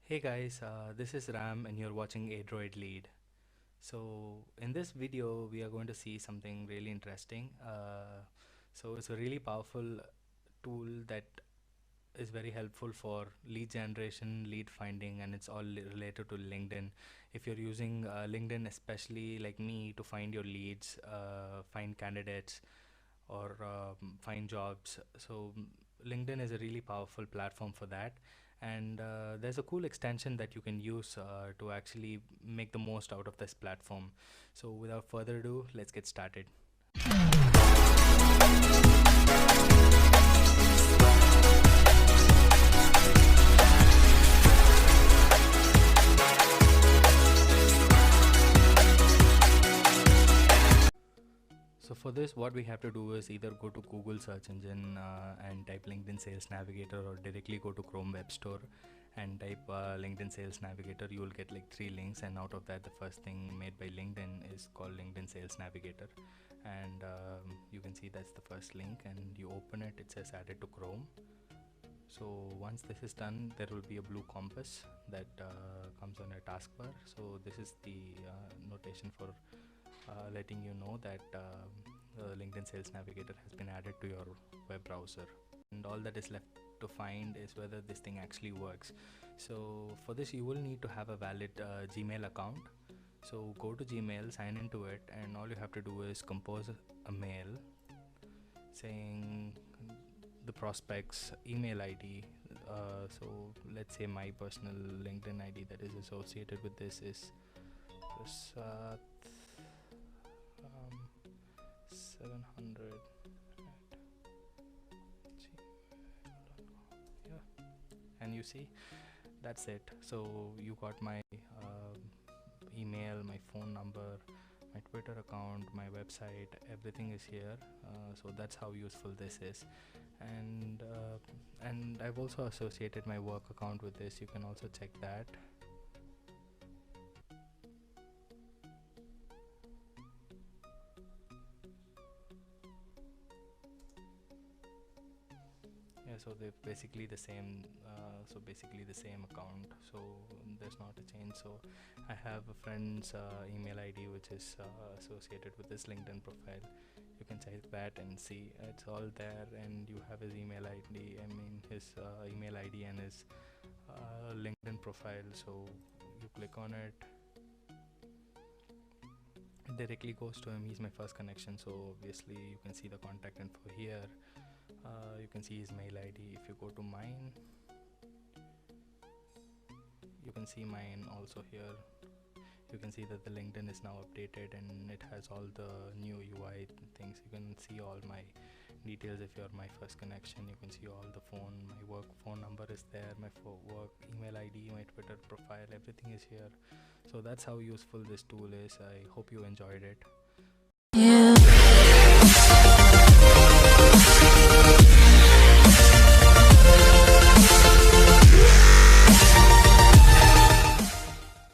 Hey guys, this is Ram and you're watching Android Lead. So in this video we are going to see something really interesting. So it's a really powerful tool that is very helpful for lead generation, lead finding, and it's all related to LinkedIn. If you're using LinkedIn, especially like me, to find your leads, find candidates, or find jobs. So LinkedIn is a really powerful platform for that. And there's a cool extension that you can use to actually make the most out of this platform. So without further ado, let's get started. So for this, what we have to do is either go to Google search engine and type LinkedIn Sales Navigator, or directly go to Chrome Web Store and type LinkedIn Sales Navigator. You will get like 3 links, and out of that the first thing made by LinkedIn is called LinkedIn Sales Navigator. And you can see that's the first link, and you open it, it says added to Chrome. So once this is done, there will be a blue compass that comes on a taskbar. So this is the notation for letting you know that LinkedIn Sales Navigator has been added to your web browser. And all that is left to find is whether this thing actually works. So for this, you will need to have a valid Gmail account. So go to Gmail, sign into it, and all you have to do is compose a mail saying the prospect's email ID. So let's say my personal LinkedIn ID that is associated with this is Prasad 700 yeah, and you see that's it. So you got my email, my phone number, my Twitter account, my website, everything is here. So that's how useful this is. And I've also associated my work account with this. You can also check that. Yeah, so they're basically the same. Basically the same account. So there's not a change. So I have a friend's email ID which is associated with this LinkedIn profile. You can check that and see it's all there, and you have his email ID. I mean his email ID and his LinkedIn profile. So you click on it, it directly goes to him. He's my first connection. So obviously you can see the contact info here. You can see his mail ID. If you go to mine, you can see mine also here. You can see that the LinkedIn is now updated and it has all the new UI things. You can see all my details. If you're my first connection, you can see all the phone, my work phone number is there, my work email ID, my Twitter profile, everything is here. So that's how useful this tool is. I hope you enjoyed it.